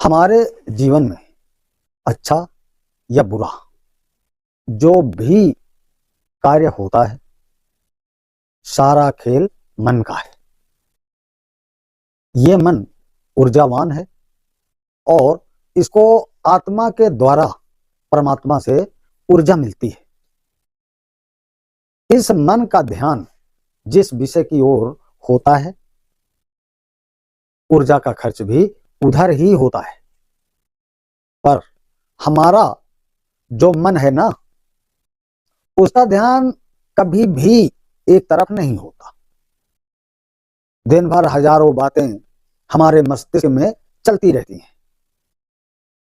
हमारे जीवन में अच्छा या बुरा जो भी कार्य होता है, सारा खेल मन का है। ये मन ऊर्जावान है और इसको आत्मा के द्वारा परमात्मा से ऊर्जा मिलती है। इस मन का ध्यान जिस विषय की ओर होता है, ऊर्जा का खर्च भी उधर ही होता है। पर हमारा जो मन है ना, उसका ध्यान कभी भी एक तरफ नहीं होता। दिन भर हजारों बातें हमारे मस्तिष्क में चलती रहती हैं,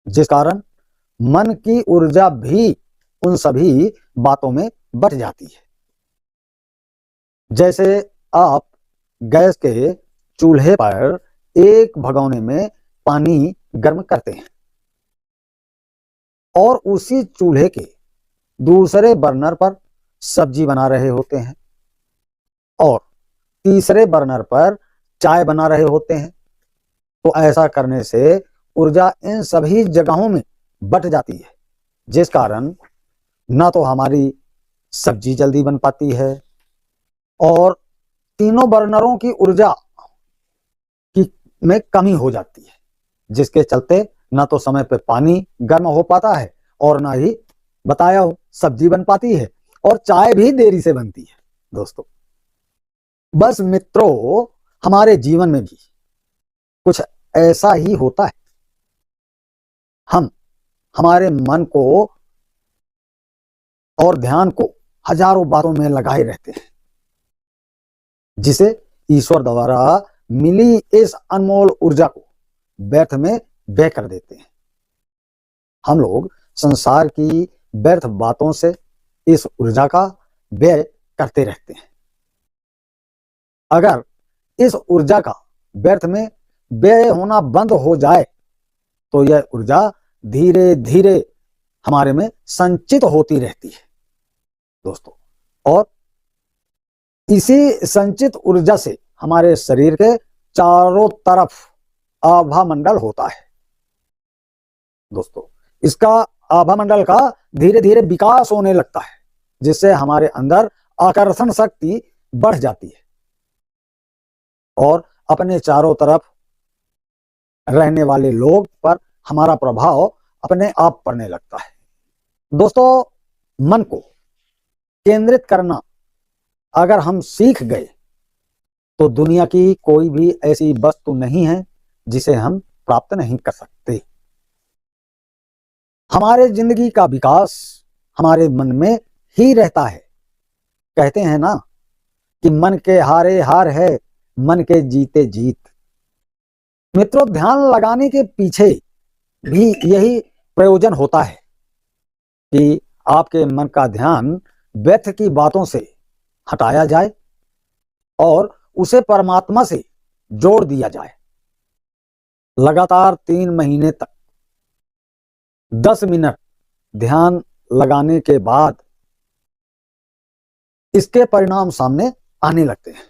जिस कारण मन की ऊर्जा भी उन सभी बातों में बट जाती है। जैसे आप गैस के चूल्हे पर एक भगोने में पानी गर्म करते हैं और उसी चूल्हे के दूसरे बर्नर पर सब्जी बना रहे होते हैं और तीसरे बर्नर पर चाय बना रहे होते हैं। तो ऐसा करने से ऊर्जा इन सभी जगहों में बट जाती है, जिस कारण ना तो हमारी सब्जी जल्दी बन पाती है और तीनों बर्नरों की ऊर्जा की में कमी हो जाती है, जिसके चलते ना तो समय पे पानी गर्म हो पाता है और ना ही बताया हो सब्जी बन पाती है और चाय भी देरी से बनती है। दोस्तों, बस मित्रों, हमारे जीवन में भी कुछ ऐसा ही होता है। हम हमारे मन को और ध्यान को हजारों बातों में लगाए रहते हैं, जिसे ईश्वर द्वारा मिली इस अनमोल ऊर्जा को व्यर्थ में व्यय कर देते हैं। हम लोग संसार की व्यर्थ बातों से इस ऊर्जा का व्यय करते रहते हैं। अगर इस ऊर्जा का व्यर्थ में व्यय होना बंद हो जाए तो यह ऊर्जा धीरे धीरे हमारे में संचित होती रहती है दोस्तों, और इसी संचित ऊर्जा से हमारे शरीर के चारों तरफ आभा मंडल होता है दोस्तों। इसका आभा मंडल का धीरे धीरे विकास होने लगता है, जिससे हमारे अंदर आकर्षण शक्ति बढ़ जाती है और अपने चारों तरफ रहने वाले लोग पर हमारा प्रभाव अपने आप पड़ने लगता है दोस्तों। मन को केंद्रित करना अगर हम सीख गए तो दुनिया की कोई भी ऐसी वस्तु नहीं है जिसे हम प्राप्त नहीं कर सकते। हमारे जिंदगी का विकास हमारे मन में ही रहता है। कहते हैं ना कि मन के हारे हार है, मन के जीते जीत। मित्रों, ध्यान लगाने के पीछे भी यही प्रयोजन होता है कि आपके मन का ध्यान व्यर्थ की बातों से हटाया जाए और उसे परमात्मा से जोड़ दिया जाए। लगातार 3 महीने तक 10 मिनट ध्यान लगाने के बाद इसके परिणाम सामने आने लगते हैं।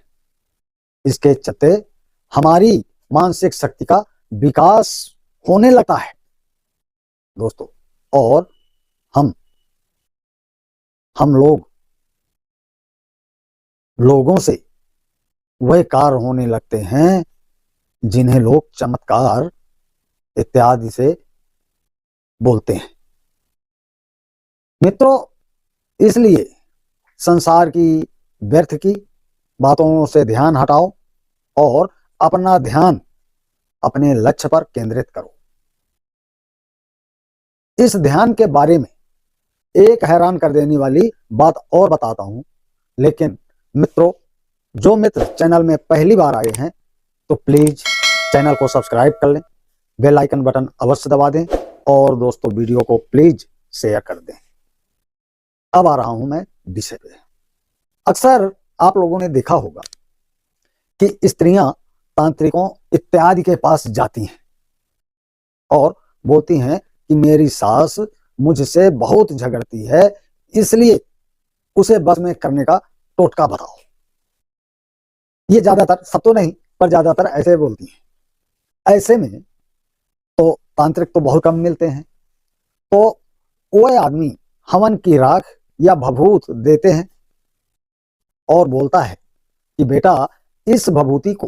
इसके चलते हमारी मानसिक शक्ति का विकास होने लगता है दोस्तों, और हम लोगों से वह कार्य होने लगते हैं जिन्हें लोग चमत्कार इत्यादि से बोलते हैं। मित्रों, इसलिए संसार की व्यर्थ की बातों से ध्यान हटाओ और अपना ध्यान अपने लक्ष्य पर केंद्रित करो। इस ध्यान के बारे में एक हैरान कर देने वाली बात और बताता हूं, लेकिन मित्रों, जो मित्र चैनल में पहली बार आए हैं तो प्लीज चैनल को सब्सक्राइब कर लें, बेल आइकन बटन अवश्य दबा दें और दोस्तों वीडियो को प्लीज शेयर कर दें। अब आ रहा हूं मैं विषय पे। अक्सर आप लोगों ने देखा होगा कि स्त्रियां तांत्रिकों इत्यादि के पास जाती हैं और बोलती हैं कि मेरी सास मुझसे बहुत झगड़ती है, इसलिए उसे बस में करने का टोटका बताओ। ये ज्यादातर, सब तो नहीं, पर ज्यादातर ऐसे बोलती हैं। ऐसे में तो तांत्रिक तो बहुत कम मिलते हैं। तो वो आदमी हवन की राख या भभूत देते हैं और बोलता है कि बेटा इस भभूति को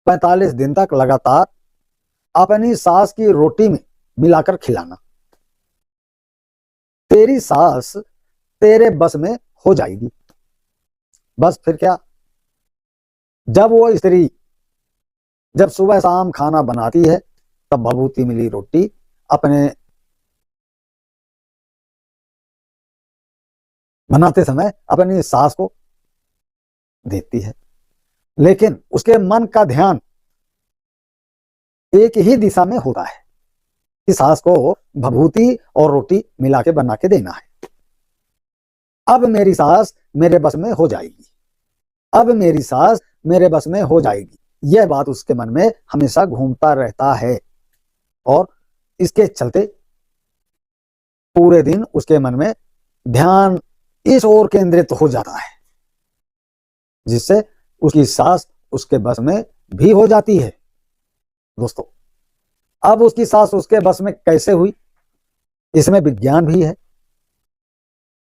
45 दिन तक लगातार अपनी सास की रोटी में मिलाकर खिलाना, तेरी सास तेरे बस में हो जाएगी। बस फिर क्या, जब वो स्त्री जब सुबह शाम खाना बनाती है तब भभूति मिली रोटी अपने बनाते समय अपनी सास को देती है, लेकिन उसके मन का ध्यान एक ही दिशा में होता है कि सास को भभूति और रोटी मिला के बना के देना है। अब मेरी सास मेरे बस में हो जाएगी, अब मेरी सास मेरे बस में हो जाएगी, यह बात उसके मन में हमेशा घूमता रहता है और इसके चलते पूरे दिन उसके मन में ध्यान इस ओर केंद्रित हो जाता है, जिससे उसकी सास उसके बस में भी हो जाती है। दोस्तों, अब उसकी सास उसके बस में कैसे हुई, इसमें विज्ञान भी है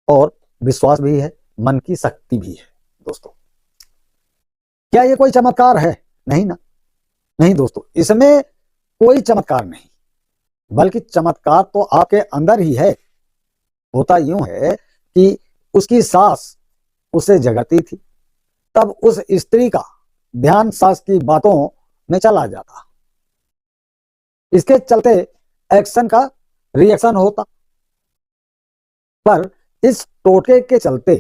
और विश्वास भी है, मन की शक्ति भी है। दोस्तों, क्या ये कोई चमत्कार है? नहीं ना, नहीं दोस्तों, इसमें कोई चमत्कार नहीं, बल्कि चमत्कार तो आपके अंदर ही है। होता यूं है कि उसकी सास उसे जगाती थी, तब उस स्त्री का ध्यान सास की बातों में चला जाता, इसके चलते एक्शन का रिएक्शन होता। पर इस टोटके के चलते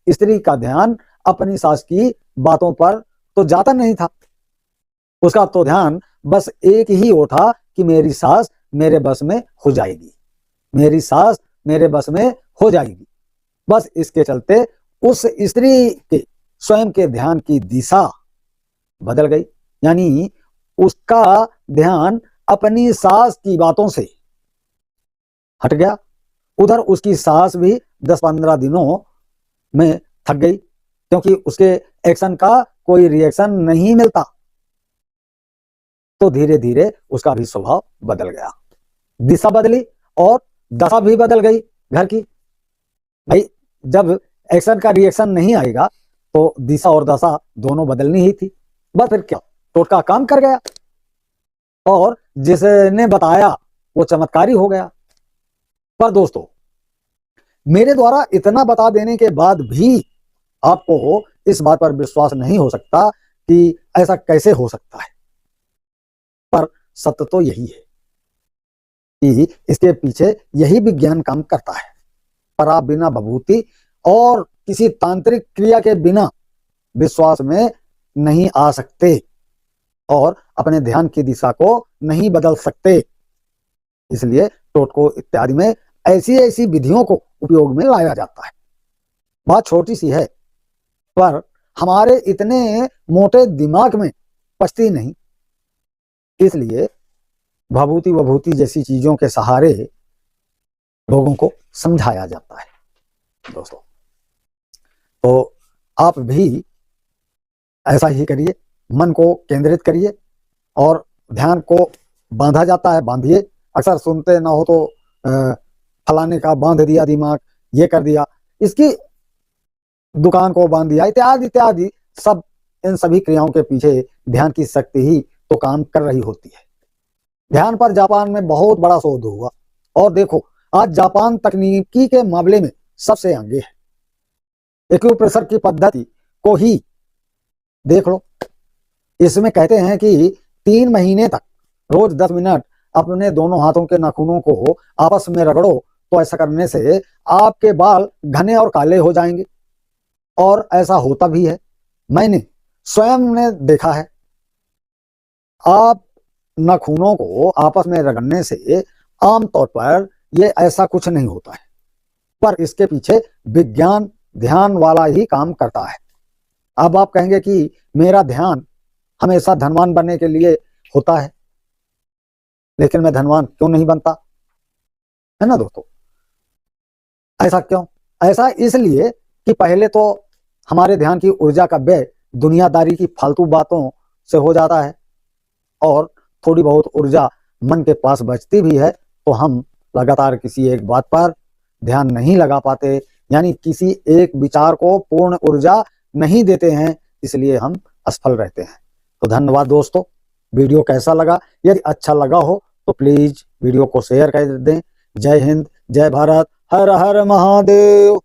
स्त्री का ध्यान अपनी सास की बातों पर तो जाता नहीं था, उसका तो ध्यान बस एक ही ओर था कि मेरी सास मेरे बस में हो जाएगी, मेरी सास मेरे बस में हो जाएगी। बस इसके चलते उस स्त्री के स्वयं के ध्यान की दिशा बदल गई, यानी उसका ध्यान अपनी सास की बातों से हट गया। उधर उसकी सास भी 10-15 दिनों में थक गई, क्योंकि उसके एक्शन का कोई रिएक्शन नहीं मिलता। तो धीरे धीरे उसका भी स्वभाव बदल गया, दिशा बदली और दशा भी बदल गई घर की। भाई, जब एक्शन का रिएक्शन नहीं आएगा तो दिशा और दशा दोनों बदलनी ही थी। बस फिर क्या, टोटका काम कर गया और जिसने बताया वो चमत्कारी हो गया। पर दोस्तों, मेरे द्वारा इतना बता देने के बाद भी आपको इस बात पर विश्वास नहीं हो सकता कि ऐसा कैसे हो सकता है। पर सत्य तो यही है कि इसके पीछे यही विज्ञान काम करता है। पर आप बिना भभूति और किसी तांत्रिक क्रिया के बिना विश्वास में नहीं आ सकते और अपने ध्यान की दिशा को नहीं बदल सकते। इसलिए टोटको इत्यादि में ऐसी ऐसी विधियों को उपयोग में लाया जाता है। बात छोटी सी है, पर हमारे इतने मोटे दिमाग में पचती नहीं, इसलिए भभूति वभूति जैसी चीजों के सहारे लोगों को समझाया जाता है। दोस्तों, तो आप भी ऐसा ही करिए, मन को केंद्रित करिए और ध्यान को बांधा जाता है बांधिए। अक्सर सुनते ना हो तो फलाने का बांध दिया दिमाग, ये कर दिया, इसकी दुकान को बांध दिया, इत्यादि इत्यादि। सब इन सभी क्रियाओं के पीछे ध्यान की शक्ति ही तो काम कर रही होती है। ध्यान पर जापान में बहुत बड़ा शोध हुआ और देखो आज जापान तकनीकी के मामले में सबसे आगे है। एक्यूप्रेशर की पद्धति को ही देख लो, इसमें कहते हैं कि 3 महीने तक रोज 10 मिनट अपने दोनों हाथों के नाखूनों को आपस में रगड़ो, तो ऐसा करने से आपके बाल घने और काले हो जाएंगे। और ऐसा होता भी है, मैंने स्वयं ने देखा है। आप नाखूनों को आपस में रगड़ने से आमतौर पर ये ऐसा कुछ नहीं होता है, पर इसके पीछे विज्ञान ध्यान वाला ही काम करता है। अब आप कहेंगे कि मेरा ध्यान हमेशा धनवान बनने के लिए होता है, लेकिन मैं धनवान क्यों नहीं बनता, है ना दोस्तों? ऐसा क्यों? ऐसा इसलिए कि पहले तो हमारे ध्यान की ऊर्जा का व्यय दुनियादारी की फालतू बातों से हो जाता है और थोड़ी बहुत ऊर्जा मन के पास बचती भी है तो हम लगातार किसी एक बात पर ध्यान नहीं लगा पाते, यानी किसी एक विचार को पूर्ण ऊर्जा नहीं देते हैं, इसलिए हम असफल रहते हैं। तो धन्यवाद दोस्तों। वीडियो कैसा लगा? यदि अच्छा लगा हो तो प्लीज वीडियो को शेयर कर दें। जय हिंद, जय भारत, हर हर महादेव।